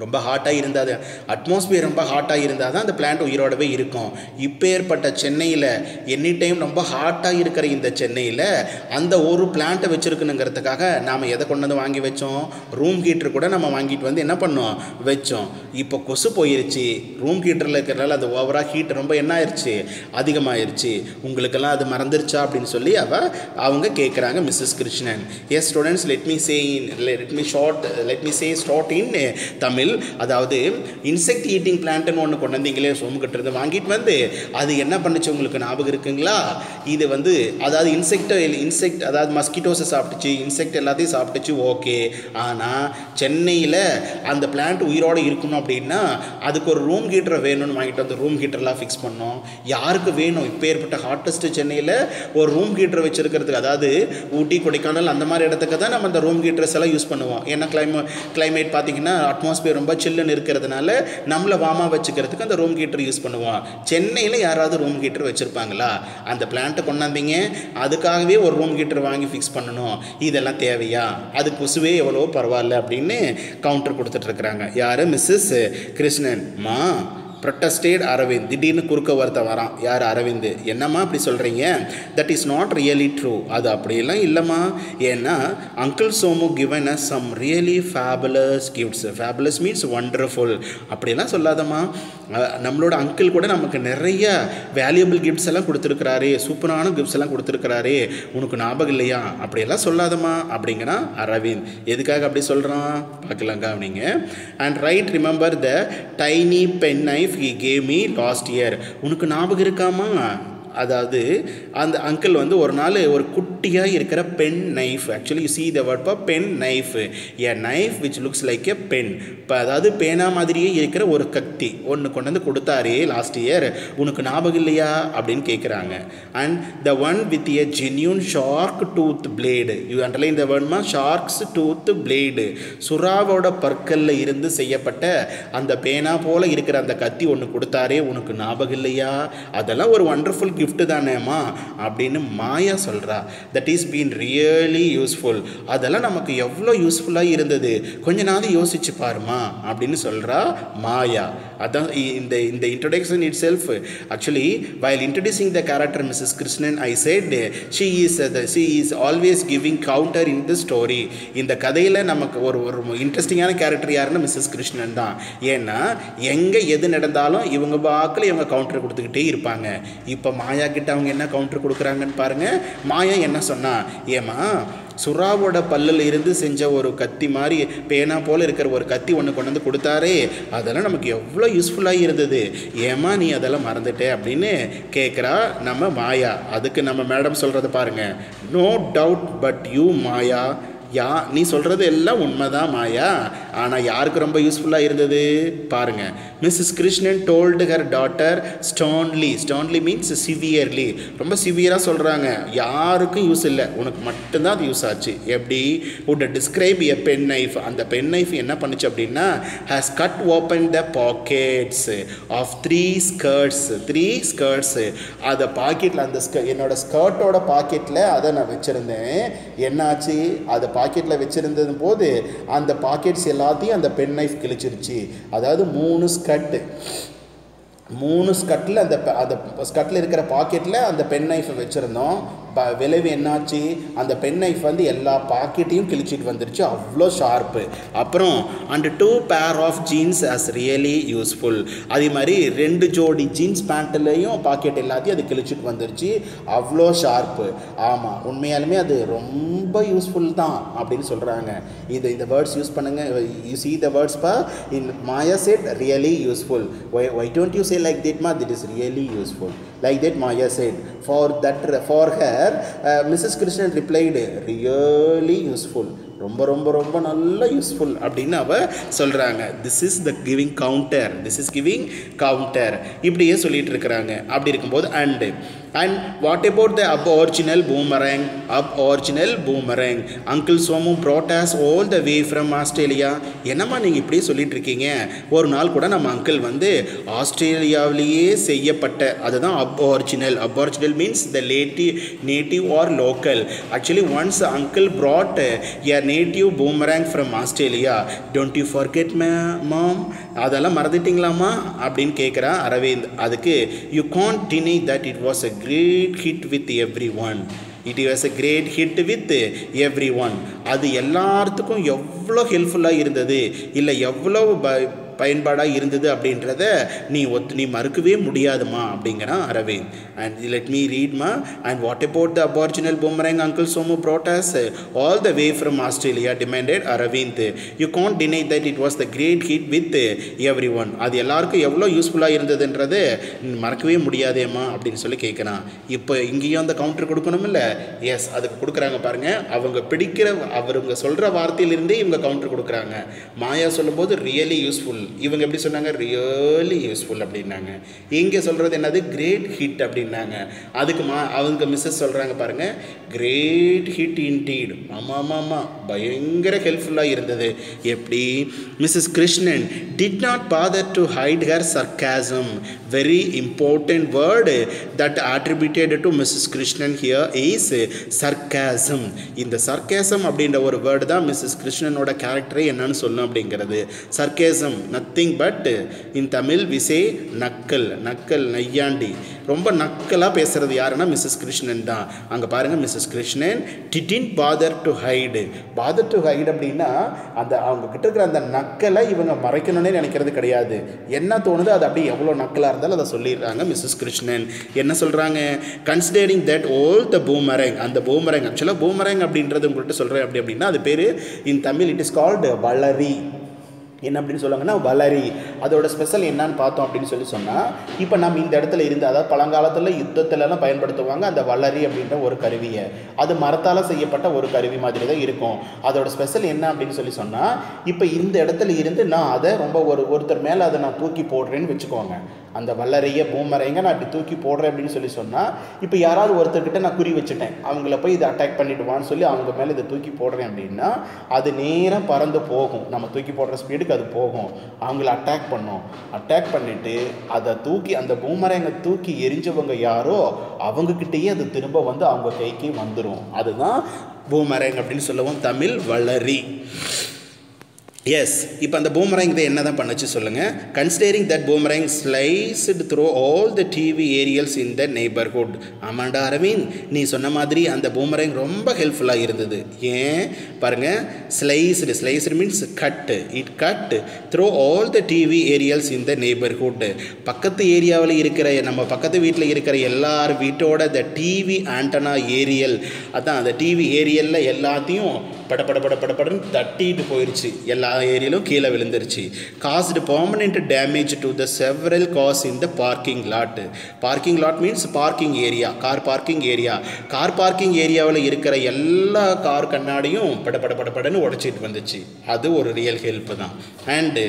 ரொம்ப ஹாட்டாக இருந்தால், அட்மாஸ்பியர் ரொம்ப ஹாட்டாக இருந்தால் தான் அந்த பிளான்ட் உயிரோடவே இருக்கும். இப்போ ஏற்பட்ட சென்னையில் எனி டைம் ரொம்ப ஹாட்டாக இருக்கிற இந்த சென்னையில் அந்த ஒரு பிளான்ட்டை வச்சுருக்கணுங்கிறதுக்காக நாம் எதை கொண்டு வந்து வாங்கி வச்சோம்? ரூம் ஹீட்டர் கூட நம்ம வாங்கிட்டு வந்து என்ன பண்ணோம்? வச்சோம். இப்போ கொசு போயிருச்சு, ரூம் ஹீட்டரில் இருக்கிறனால அது ஓவராக ஹீட் ரொம்ப என்ன ஆயிடுச்சு? அதிகமாகிருச்சு. உங்களுக்கெல்லாம் அது மறந்துருச்சா அப்படின்னு சொல்லி அவங்க கேட்குறாங்க Mrs Krishnan. Yes students, let me say start in Tamil. அதாவது இன்செக்ட் ஈட்டிங் பிளான்ட்னு ஒன்று கொண்டு வந்தீங்களே, சோமுக்கிட்ட இருந்து வாங்கிட்டு வந்து, அது என்ன பண்ணுச்சு உங்களுக்கு ஞாபகம் இருக்குங்களா? இது அதாவது இன்செக்ட் அதாவது மஸ்கிட்டோஸை சாப்பிட்டுச்சு, இன்செக்ட் எல்லாத்தையும் சாப்பிட்டுச்சு, ஓகே. ஆனால் சென்னையில் அந்த பிளான்ட் உயிரோடு இருக்கணும் அப்படின்னா அதுக்கு ஒரு ரூம் ஹீட்டரை வேணும்னு வாங்கிட்டு வந்து ரூம் ஹீட்டர்லாம் ஃபிக்ஸ் பண்ணோம். யாருக்கு வேணும்? இப்போ ஏற்பட்ட ஹாட்டஸ்ட் சென்னையில் ஒரு ரூம் ஹீட்டர் வச்சுருக்கிறதுக்கு, அதாவது ஊட்டி கொடைக்கானல் அந்த மாதிரி இடத்துக்கு தான் நம்ம அந்த ரூம் ஹீட்டர்ஸ் எல்லாம் யூஸ் பண்ணுவோம். ஏன்னா கிளைமேட் பார்த்திங்கன்னா அட்மாஸ்பியர் ரொம்ப சில்லுன்னு இருக்கிறதுனால நம்மளை வார்மாக வச்சுக்கிறதுக்கு அந்த ரூம் ஹீட்டர் யூஸ் பண்ணுவோம். சென்னையில் யாராவது ரூம் ஹீட்டர் வச்சுருப்பாங்களா? அந்த பிளான்ட்டை கொண்டாந்தீங்க, அதுக்காகவே ஒரு ரூம் ஹீட்டர் வாங்கி ஃபிக்ஸ் பண்ணணும், இதெல்லாம் தேவையா? அது கொசுவே எவ்வளோ பரவாயில்ல அப்படின்னு கவுண்டர் கொடுத்துட்ருக்குறாங்க. யார்? மிஸ்ஸஸ் கிருஷ்ணன். மா ப்ரொட்டஸ்டேட் அரவிந்த். திடீர்னு குறுக்க வார்த்தை வரான். யார்? அரவிந்த். என்னம்மா அப்படி சொல்கிறீங்க? That is not really true. அது அப்படியெல்லாம் இல்லைம்மா. ஏன்னா uncle Somu given us some really fabulous gifts. Fabulous means wonderful. அப்படியெல்லாம் சொல்லாதம்மா. நம்மளோட அங்கிள் கூட நமக்கு நிறைய வேல்யூபிள் கிஃப்ட்ஸ் எல்லாம் கொடுத்துருக்குறாரு, சூப்பரான கிஃப்ட்ஸ் எல்லாம் கொடுத்துருக்குறாரு, உனக்கு ஞாபகம் இல்லையா? அப்படியெல்லாம் சொல்லாதம்மா அப்படிங்கன்னா அரவிந்த். எதுக்காக அப்படி சொல்கிறான் பார்க்கலாங்க அப்படிங்க. And right remember the tiny pen knife he gave me last year. உனக்கு ஞாபகம் இருக்காமா? அதாவது அந்த அங்கிள் ஒரு நாள் ஒரு குட்டியாக இருக்கிற pen knife, actually you see the word for pen knife, a knife which looks like a pen. இப்போ அதாவது பேனா மாதிரியே இருக்கிற ஒரு கத்தி ஒன்று கொண்டு வந்து கொடுத்தாரு லாஸ்ட் இயர், உனக்கு ஞாபகம் இல்லையா அப்படின்னு கேட்குறாங்க. And the one with a genuine shark tooth blade, you underline the word shark's tooth blade. சுறாவோட பற்களில் இருந்து செய்யப்பட்ட அந்த பேனா போல் இருக்கிற அந்த கத்தி ஒன்று கொடுத்தாரே, உனக்கு ஞாபகம் இல்லையா? அதெல்லாம் ஒரு வண்டர்ஃபுல் gift தானேம்மா அப்படின்னு மாயா சொல்கிறா. That is been really useful. அதெல்லாம் நமக்கு எவ்வளோ யூஸ்ஃபுல்லாக இருந்தது, கொஞ்ச நாள் யோசிச்சு பாருமா அப்படின்னு சொல்கிறா மாயா. அதான் இந்த introduction itself. Actually, while introducing the character Mrs. Krishnan, I said she is always giving counter in the story. இந்த கதையில் நமக்கு ஒரு இன்ட்ரெஸ்டிங்கான கேரக்டர் யாருன்னா மிஸ்ஸஸ் கிருஷ்ணன் தான். ஏன்னா எங்கே எது நடந்தாலும் இவங்க வாக்கில் இவங்க கவுண்டர் கொடுத்துக்கிட்டே இருப்பாங்க. இப்போ மாயா கிட்ட அவங்க என்ன கவுண்டர் கொடுக்குறாங்கன்னு பாருங்கள். மாயா என்ன சொன்னா, ஏமா சுறாவோட பல்லில் இருந்து செஞ்ச ஒரு கத்தி மாதிரி பேனா போல் இருக்கிற ஒரு கத்தி ஒன்று கொண்டு வந்து கொடுத்தாரே, அதெல்லாம் நமக்கு எவ்வளோ யூஸ்ஃபுல்லாக இருந்தது, ஏமா நீ அதெல்லாம் மறந்துட்டே அப்படின்னு கேட்குறா நம்ம மாயா. அதுக்கு நம்ம மேடம் சொல்கிறத பாருங்கள். நோ டவுட் பட் யூ மாயா, நீ சொல்கிறது எல்லாம் உண்மைதான் மாயா, ஆனால் யாருக்கு ரொம்ப யூஸ்ஃபுல்லாக இருந்தது பாருங்கள். Mrs Krishnan told her daughter stonily. Stonily means severely, ரொம்ப சிவியராக சொல்கிறாங்க. யாருக்கும் யூஸ் இல்லை, உனக்கு மட்டும்தான் அது யூஸ் ஆச்சு. எப்படி? would describe a pen knife. அந்த பென் நைஃப் என்ன பண்ணுச்சு அப்படின்னா, has cut open the pockets of 3 skirts. 3 skirts. அதை பாக்கெட்டில், அந்த என்னோட ஸ்கர்ட்டோட பாக்கெட்டில் அதை நான் வச்சுருந்தேன். என்னாச்சு? அதை பாக்கெட்டில் வச்சுருந்தது போது அந்த பாக்கெட்ஸ் எல்லாத்தையும் அந்த பென் நைஃப் கிழிச்சிருச்சு. அதாவது 3 ஸ்கட்டில் அந்த ஸ்கட்டில் இருக்கிற பாக்கெட்டில் அந்த பென் நைஃபை வச்சுருந்தோம். விளைவு என்னாச்சு? அந்த பென் நைஃப் வந்து எல்லா பாக்கெட்டையும் கிழிச்சிட்டு வந்துருச்சு, அவ்வளோ ஷார்ப்பு. அப்புறம் and 2 pair of jeans as really useful. அதே மாதிரி 2 ஜோடி ஜீன்ஸ் பேண்ட்லேயும் பாக்கெட் எல்லாத்தையும் அது கிழிச்சிட்டு வந்துருச்சு, அவ்வளோ ஷார்ப்பு. ஆமாம், உண்மையாலுமே அது ரொம்ப யூஸ்ஃபுல் தான் அப்படின்னு சொல்கிறாங்க. இந்த வேர்ட்ஸ் யூஸ் பண்ணுங்கள். You see the words pa in Maya said really useful. Why don't you say like that ma? That is really useful. Like that Maya said. For her Mrs. Krishnan replied really useful. ரொம்ப ரொம்ப ரொம்ப நல்ல யூஸ்ஃபுல் அப்படின்னு அவ சொல்கிறாங்க. திஸ் இஸ் கிவிங் கவுண்டர் இப்படியே சொல்லிட்டு இருக்கிறாங்க. அப்படி இருக்கும்போது and what about the aboriginal boomerang uncle Somu brought us all the way from Australia. என்னம்மா நீங்கள் இப்படியே சொல்லிட்டு இருக்கீங்க? ஒரு நாள் கூட நம்ம அங்கிள் வந்து ஆஸ்திரேலியாவிலேயே செய்யப்பட்ட, அதுதான் aboriginal means the native or local. Actually once uncle brought a native boomerang from Australia. Don't you forget mom? அதெல்லாம் மறந்துட்டீங்களாமா அப்படின்னு கேட்குறா அரவிந்த். அதுக்கு you can't deny that it was a great hit with everyone. It was a great hit with everyone. அது எல்லாத்துக்கும் எவ்வளோ ஹெல்ப்ஃபுல்லாக இருந்தது, இல்லை எவ்வளோ பயன்பாடாக இருந்தது அப்படின்றத நீ மறுக்கவே முடியாதுமா அப்படிங்கிறான் அரவிந்த். அண்ட் லெட் மீ ரீட்மா. And what about the aboriginal boomerang uncle Somu brought us all the way from Australia, demanded Aravind. You can't deny that it was the great hit with everyone. அது எல்லாருக்கும் எவ்வளோ யூஸ்ஃபுல்லாக இருந்ததுன்றது மறக்கவே முடியாதேம்மா அப்படின்னு சொல்லி கேட்குறான். இப்போ இங்கேயும் அந்த கவுண்டர் கொடுக்கணும் இல்லை? எஸ், அதுக்கு கொடுக்குறாங்க பாருங்கள். அவங்க சொல்கிற வார்த்தையிலிருந்தே இவங்க கவுண்டர் கொடுக்குறாங்க. மாயா சொல்லும்போது ரியலி யூஸ்ஃபுல், இவங்க எப்படி சொன்னாங்க? ரியலி யூஸ்ஃபுல் அப்படின்னாங்க. இங்கே சொல்கிறது என்னது? கிரேட் ஹிட் அப்படின்னாங்க. அதுக்கு அவங்க மிஸ்ஸஸ் சொல்கிறாங்க பாருங்கள், கிரேட் ஹிட் இன்டீட். ஆமாம், பயங்கர ஹெல்ப்ஃபுல்லாக இருந்தது. எப்படி? Mrs Krishnan did not bother to hide her sarcasm. Very important word that attributed to Mrs Krishnan here is sarcasm. இந்த சர்க்காசம் அப்படின்ற ஒரு வேர்டு தான் மிஸ்ஸஸ் கிருஷ்ணனோட கேரக்டரை என்னன்னு சொல்லணும் அப்படிங்கிறது. Sarcasm nothing but in Tamil we say நக்கல் நையாண்டி. ரொம்ப நக்கலாக பேசுகிறது யாருன்னா மிஸ்ஸஸ் கிருஷ்ணன் தான். அங்கே பாருங்கள், Mrs Krishnan didn't bother to hide. அப்படின்னா அந்த அவங்க கிட்ட இருக்கிற அந்த நக்கலை இவங்க மறைக்கணும்னே நினைக்கிறது கிடையாது. என்ன தோணுது அது அப்படியே எவ்வளோ நக்கலாக இருந்தாலும் அதை சொல்லிடுறாங்க மிஸ்ஸஸ் கிருஷ்ணன். என்ன சொல்கிறாங்க? Considering that all the பூமரங். அந்த பூமரங் ஆக்சுவலாக பூமரங் அப்படின்றது உங்கள்கிட்ட சொல்கிறேன் அப்படின்னா அது பேர் இன் தமிழ் இட் இஸ் கால்டு வளரி. என்ன அப்படின்னு சொல்லுவாங்கன்னா வளரி. அதோட ஸ்பெஷல் என்னன்னு பார்த்தோம் அப்படின்னு சொன்னால், இப்போ நம்ம இந்த இடத்துல இருந்து, அதாவது பழங்காலத்தில் யுத்தத்துலலாம் பயன்படுத்துவாங்க அந்த வளரி அப்படின்ற ஒரு கருவியை. அது மரத்தால் செய்யப்பட்ட ஒரு கருவி மாதிரி தான் இருக்கும். அதோட ஸ்பெஷல் என்ன அப்படின்னு சொன்னால், இப்போ இந்த இடத்துல இருந்து நான் அதை ரொம்ப ஒருத்தர் மேலே அதை நான் தூக்கி போடுறேன்னு வச்சுக்கோங்க. அந்த வல்லறையை பூமரைங்க நான் இப்படி தூக்கி போடுறேன் அப்படின்னு சொன்னால், இப்போ யாராவது ஒருத்தர்கிட்ட நான் குறி வச்சுட்டேன், அவங்கள போய் இதை அட்டாக் பண்ணிவிடுவான்னு சொல்லி அவங்க மேலே இதை தூக்கி போடுறேன் அப்படின்னா அது நேரம் பறந்து போகும். நம்ம தூக்கி போடுற ஸ்பீடுக்கு அது போகும். அவங்கள அட்டாக் பண்ணிவிட்டு அதை தூக்கி, அந்த பூமரைங்க தூக்கி எரிஞ்சவங்க யாரோ அவங்கக்கிட்டேயே அது திரும்ப வந்து அவங்க கைக்கு வந்துடும். அதுதான் பூமரைங்க அப்படின்னு சொல்லுவோம் தமிழ் வளரி. எஸ், இப்போ அந்த பூமரங் இதை என்ன தான் பண்ணுச்சு சொல்லுங்கள். Considering that boomerang sliced through all the TV aerials in the neighbourhood. ஆமாண்டா அரவிந்த், நீ சொன்ன மாதிரி அந்த பூமரங் ரொம்ப ஹெல்ப்ஃபுல்லாக இருந்தது. ஏன் பாருங்கள், sliced means it cut through all the TV aerials in the neighbourhood. பக்கத்து ஏரியாவில் இருக்கிற, நம்ம பக்கத்து வீட்டில் இருக்கிற எல்லார் வீட்டோட த டிவி ஆண்டனா ஏரியல், அதான் அந்த டிவி ஏரியலில் எல்லாத்தையும் படப்படன்னு தட்டிட்டு போயிடுச்சு. எல்லாரும் ஏரியாலும் கீழே விழுந்துருச்சு. Caused permanent damage to the several cars in the parking lot. Parking lot means parking area, car parking area. Car parking ஏரியாவில் இருக்கிற எல்லா கார் கண்ணாடியும் படன்னு உடைச்சிட்டு வந்துச்சு. அது ஒரு ரியல் ஹெல்ப் தான். And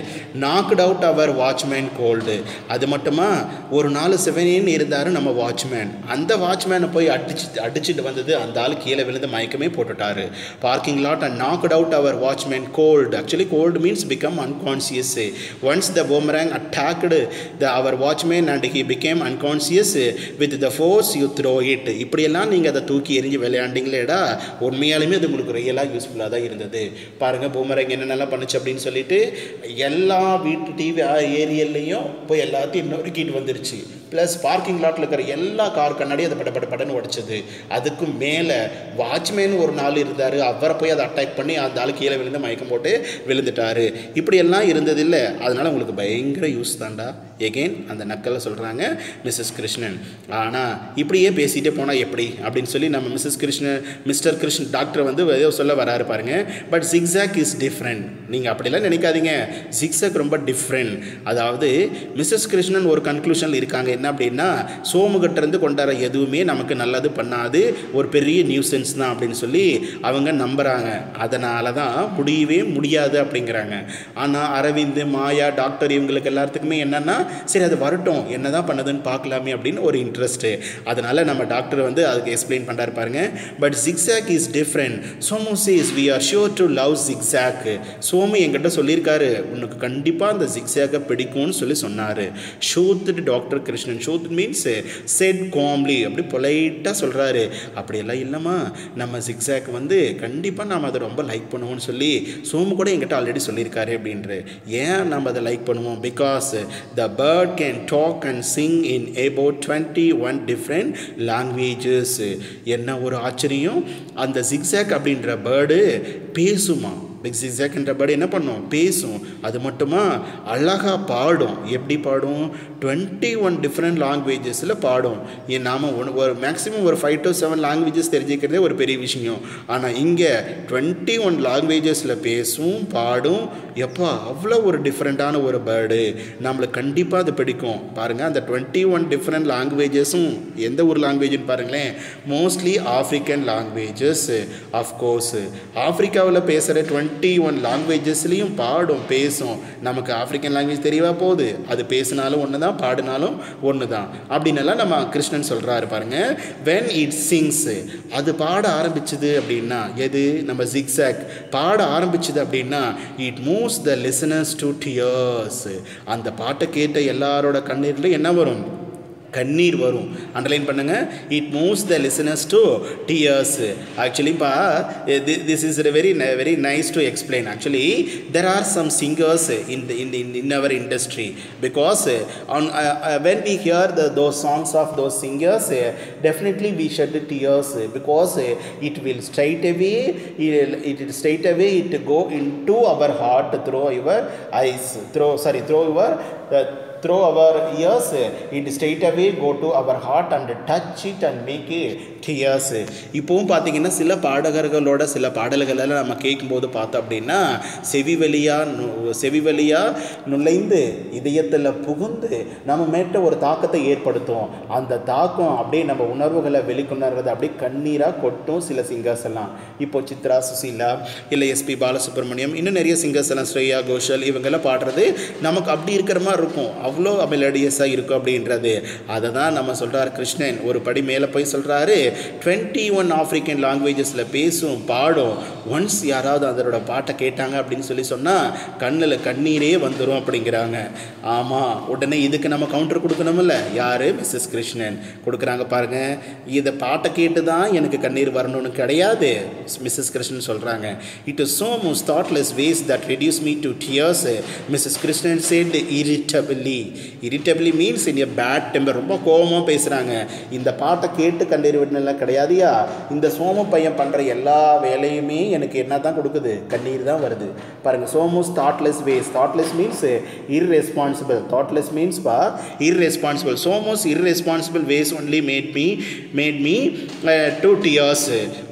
knocked out our watchman cold. அது மட்டுமா, ஒரு நாள் செவனேன்னு இருந்தார் நம்ம வாட்ச்மேன். அந்த வாட்ச்மேனை போய் அடிச்சுட்டு வந்தது அந்த ஆள் கீழே விழுந்து மயக்கமே போட்டுட்டாரு. Parking lot and knocked out our watchman cold. Actually cold means become unconscious. Once the boomerang attacked our watchman and he became unconscious with the force you throw it. இப்படியெல்லாம் நீங்கள் அதை தூக்கி எறிஞ்சு விளையாண்டிங்களேடா, உண்மையாலுமே அது உங்களுக்கு ரியலாக யூஸ்ஃபுல்லாக தான் இருந்தது. பாருங்கள் பூமரங் என்னென்னலாம் பண்ணுச்சு அப்படின்னு சொல்லிட்டு எல்லா வீட்டு டிவி ஏரியல்லையும் போய் எல்லாத்தையும் நொறுக்கிட்டு வந்துருச்சு. ப்ளஸ் பார்க்கிங் லாட்டில் இருக்கிற எல்லா கார் கண்ணாடி அதை படன்னு உடைச்சது. அதுக்கு மேலே வாட்ச்மேன் ஒரு நாள் இருந்தார், அவரை போய் அதை அட்டாக் பண்ணி அந்த ஆள் கீழே விழுந்து மயக்கம் போட்டு விழுந்துட்டார். இப்படியெல்லாம் இருந்ததில்லை. அதனால் உங்களுக்கு பயங்கர யூஸ் தான்டா. எகெயின் அந்த நக்கலை சொல்கிறாங்க மிஸ்ஸஸ் கிருஷ்ணன். ஆனால் இப்படியே பேசிகிட்டே போனால் எப்படி அப்படின்னு சொல்லி நம்ம மிஸ்டர் கிருஷ்ணன் டாக்டர் வந்து ஏதோ சொல்ல வராரு பாருங்க. But Zigzag is different. நீங்கள் அப்படிலாம் நினைக்காதீங்க, ஜிக்ஸாக் ரொம்ப டிஃப்ரெண்ட். அதாவது மிஸ்ஸஸ் கிருஷ்ணன் ஒரு கன்க்ளூஷனில் இருக்காங்க. என்ன அப்படின்னா, சோமுகிட்டேருந்து கொண்டாட எதுவுமே நமக்கு நல்லது பண்ணாது, ஒரு பெரிய நியூசன்ஸ் தான் அப்படின்னு சொல்லி அவங்க நம்புகிறாங்க. அதனால தான் முடியவே முடியாது அப்படிங்கிறாங்க. ஆனால் அரவிந்த், மாயா, டாக்டர் இவங்களுக்கு எல்லாத்துக்குமே என்னென்னா, சரி அது வரட்டும், என்ன தான் பண்ணுதுன்னு பார்க்கலாமே அப்படின்னு ஒரு இன்ட்ரெஸ்ட்டு. அதனால் நம்ம டாக்டர் வந்து அதுக்கு எக்ஸ்பிளைன் பண்ணுறாரு பாருங்க. But Zigzag is different. Somu says we are sure to love Zigzag. Somu என்கிட்ட சொல்லியிருக்காரு, உனக்கு கண்டிப்பாக அந்த ஜிக்ஸாக்கை பிடிக்கும்னு சொல்லி சொன்னார். Soothe Dr Krishnan. Soothe means said calmly, அப்படி பொலைட்டாக சொல்கிறாரு. அப்படியெல்லாம் இல்லைம்மா, நம்ம ஜிக்ஸாக் வந்து கண்டிப்பாக நாம் அதை ரொம்ப லைக் பண்ணுவோம்னு சொல்லி சோமு கூட என்கிட்ட ஆல்ரெடி சொல்லியிருக்காரு அப்படின்ற. ஏன் நம்ம அதை லைக் பண்ணுவோம்? Because the bird can talk and sing in about 21 different languages. என்ன ஒரு ஆச்சரியம், அந்த ஜிக்ஸாக் அப்படின்ற பேர்டு பேசுமா. ஜிக்ஸாக் என்ற பேர்டு என்ன பண்ணும்? பேசும். அது மட்டுமா, அழகாக பாடும். எப்படி பாடும்? 21 டிஃப்ரெண்ட் லாங்குவேஜஸில் பாடும். நாம் ஒரு மேக்ஸிமம் ஒரு 5 to 7 லாங்குவேஜஸ் தெரிஞ்சுக்கிறதே ஒரு பெரிய விஷயம். ஆனால் இங்கே 21 லாங்குவேஜஸில் பேசும், பாடும். எப்பா, அவ்வளோ ஒரு டிஃப்ரெண்ட்டான ஒரு பேர்டு. நம்மளுக்கு கண்டிப்பாக அது பிடிக்கும். பாருங்கள், அந்த 21 டிஃப்ரெண்ட் லாங்குவேஜஸும் எந்த ஒரு லாங்குவேஜ்னு பாருங்களேன், மோஸ்ட்லி ஆஃப்ரிக்கன் லாங்குவேஜஸ். ஆஃப்கோர்ஸ் ஆஃப்ரிக்காவில் பேசுகிற 21 லாங்குவேஜஸ்லேயும் பாடும், பேசும். நமக்கு ஆஃப்ரிக்கன் லாங்குவேஜ் தெரியவா போகுது? அது பேசினாலும் ஒன்று தான், பாடினாலும் ஒன்று தான் அப்படின்னெல்லாம் நம்ம கிருஷ்ணன் சொல்கிறாரு பாருங்க. வென் இட் சிங்ஸ், அது பாட ஆரம்பிச்சுது அப்படின்னா, எது நம்ம ஜிக்ஸாக் பாட ஆரம்பிச்சுது அப்படின்னா, it moves the listeners to tears. அந்த பாட்டை கேட்ட எல்லாரோட கண்ணீர்லையும் என்ன வரும்? கண்ணீர் வரும். அண்டர்லைன் பண்ணுங்க. It moves the listeners to tears. Actually this is very nice to explain. Actually there are some singers in our industry, because when we hear those songs of those singers, definitely we shed tears, because it will straight away it go into our heart through your eyes, through our ears. It straight away go to our heart and touch it and make it tears. இப்போவும் பார்த்தீங்கன்னா சில பாடகர்களோட சில பாடல்களெல்லாம் நம்ம கேட்கும்போது பார்த்தோம் அப்படின்னா செவி வழியாக நுழைந்து இதயத்தில் புகுந்து நம்ம மேட்ட ஒரு தாக்கத்தை ஏற்படுத்தும். அந்த தாக்கம் அப்படியே நம்ம உணர்வுகளை வெளிக்கொணர்றது அப்படியே கண்ணீராக கொட்டும் சில சிங்கர்ஸ் எல்லாம். இப்போ சித்ரா, சுசீலா, இல்லை எஸ்பி பாலசுப்ரமணியம், இன்னும் நிறைய சிங்கர்ஸ் எல்லாம், ஸ்ரேயா கோஷல், இவங்கெல்லாம் பாடுறது நமக்கு அப்படி இருக்கிற மாதிரி இருக்கும். அவ்வளோ மெலடியஸாக இருக்கும் அப்படின்றது. அதை தான் நம்ம சொல்கிறார் கிருஷ்ணன். ஒரு படி மேலே போய் சொல்கிறாரு, 21 ஆஃப்ரிக்கன் லாங்குவேஜஸில் பேசும், பாடும். ஒன்ஸ் யாராவது அதோட பாட்டை கேட்டாங்க அப்படின்னு சொல்லி சொன்னால் கண்ணில் கண்ணீரே வந்துடும் அப்படிங்கிறாங்க. ஆமாம், உடனே இதுக்கு நம்ம கவுண்டர் கொடுக்கணுமில்ல. யார்? மிஸ்ஸஸ் கிருஷ்ணன் கொடுக்குறாங்க பாருங்கள். இதை பாட்டை கேட்டு தான் எனக்கு கண்ணீர் வரணும்னு கிடையாது. மிஸ்ஸஸ் கிருஷ்ணன் சொல்கிறாங்க, it is so most thoughtless ways that reduce me to tears, Mrs Krishnan said irritably. irritably means in a bad temper, ரொம்ப கோவமாக பேசுகிறாங்க. இந்த பாட்டை கேட்டு கண்டறிவிடலாம் கிடையாதுயா. இந்த சோமு பையன் பண்ணுற எல்லா வேலையுமே எனக்கு என்ன தான் கொடுக்குது, கண்ணீர் தான் வருது. பாருங்கள், Somu's thoughtless ways. Thoughtless means irresponsible. Thoughtless means irresponsible. Somu's irresponsible ways only made me to tears.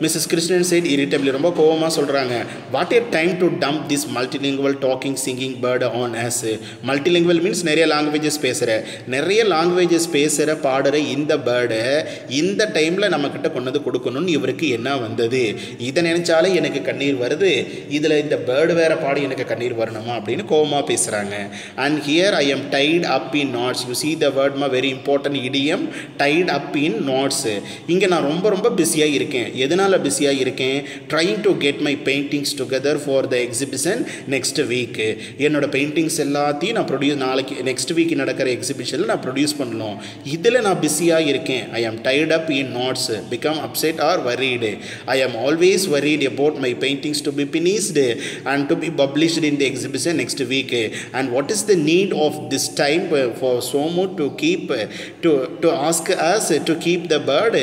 Mrs. Krishnan said irritably, ரொம்ப கோவமாக சொல்கிறாங்க. What a time to dump this multilingual talking singing bird on us. Multilingual means நிறைய லாங்குவேஜஸ் பேசுகிற பாடுற இந்த பேர்டை இந்த டைமில் நம்மக்கிட்ட கொண்டு கொடுக்கணும்னு இவருக்கு என்ன வந்தது, இதை நினச்சாலே எனக்கு கண்ணீர் வருது, இதில் இந்த பேர்டு வேறு பாடி எனக்கு கண்ணீர் வரணுமா அப்படின்னு கோவமாக பேசுகிறாங்க. And here I am tied up in knots. You see the word very important idiom, tied up in knots. இங்கே நான் ரொம்ப பிஸியாக இருக்கேன். எதனால் பிஸியாக இருக்கேன்? trying to get my paintings together for the exhibition next week. என்னோட பெயிண்டிங்ஸ் எல்லாத்தையும் நான் நாளைக்கு நெக்ஸ்ட் வீக் நடக்கிற எக்ஸிபிஷனில் நான் ப்ரொடியூஸ் பண்ணணும். இதில் நான் பிஸியாக இருக்கேன். I am tied up in knots, become upset or worried. I am always worried about my paintings to be finished and to be published in the exhibition next week. And what is the need of this time for Somu to ask us to keep the bird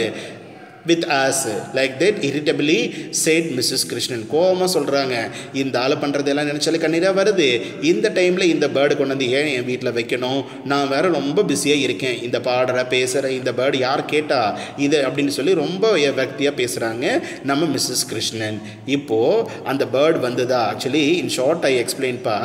with us? Like that irritably said Mrs. Krishnan. கோவமாக சொல்கிறாங்க. இந்த ஆள் பண்ணுறதெல்லாம் நினச்சாலே கண்ணீராக வருது. இந்த டைமில் இந்த பேர்டு கொண்டு வந்து ஏன் என் வீட்டில் வைக்கணும்? நான் வேறு ரொம்ப பிஸியாக இருக்கேன். இந்த பேசுகிற இந்த பேர்டு யார் கேட்டா இது அப்படின்னு சொல்லி ரொம்ப வக்தியாக பேசுகிறாங்க நம்ம மிஸ்ஸஸ் கிருஷ்ணன். இப்போது அந்த பேர்டு வந்ததா? ஆக்சுவலி இன் ஷார்ட் ஐ எக்ஸ்பிளைன்பா.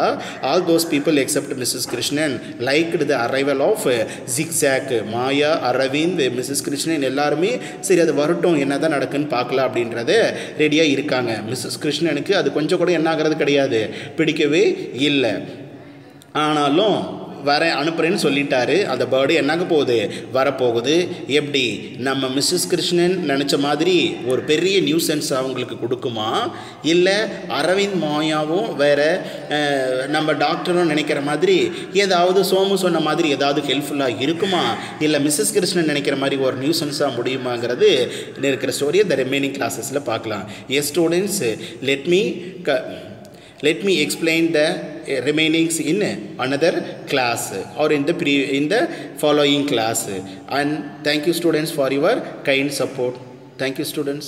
All those people except Mrs Krishnan liked the arrival of Zigzag. Maya, Aravind, Mrs Krishnan எல்லாருமே சரி அது வரட்டும், என்ன தான் நடக்குன்னு பார்க்கலாம் அப்படின்றத ரெடியாக இருக்காங்க. மிஸ்ஸஸ் கிருஷ்ணனுக்கு அது கொஞ்சம் கூட என்ன ஆகிறது கிடையாது, பிடிக்கவே இல்லை. ஆனாலும் அனுப்புகிறேன்னு சொல்லிட்டாரு. அந்த பேர்டு என்னாக போகுது, வரப்போகுது. எப்படி நம்ம மிஸ்ஸஸ் கிருஷ்ணன் நினச்ச மாதிரி ஒரு பெரிய நியூசன்ஸ் அவங்களுக்கு கொடுக்குமா, இல்லை அரவிந்த் மாயாவும் வேறு நம்ம டாக்டரும் நினைக்கிற மாதிரி ஏதாவது சோமு சொன்ன மாதிரி ஏதாவது ஹெல்ப்ஃபுல்லாக இருக்குமா, இல்லை மிஸ்ஸஸ் கிருஷ்ணன் நினைக்கிற மாதிரி ஒரு நியூசன்ஸாக முடியுமாங்கிறது இருக்கிற ஸ்டோரியை த ரிமைனிங் கிளாஸஸில் பார்க்கலாம். S students, let me explain the remainings in another class or in the following class. And thank you students for your kind support. Thank you students.